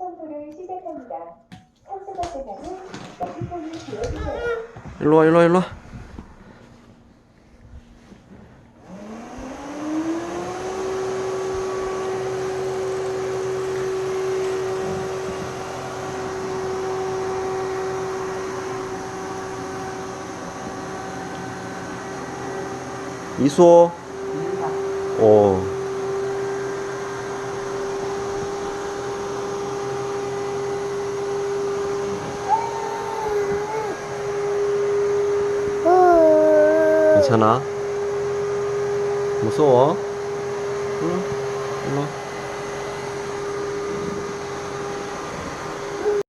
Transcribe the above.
청소를 시작합니다. 탐색할 때는 여기까지 되어주세요. 일로와 일로와 일로와. 이소. 오. 괜찮아? 무서워? 응? 일로.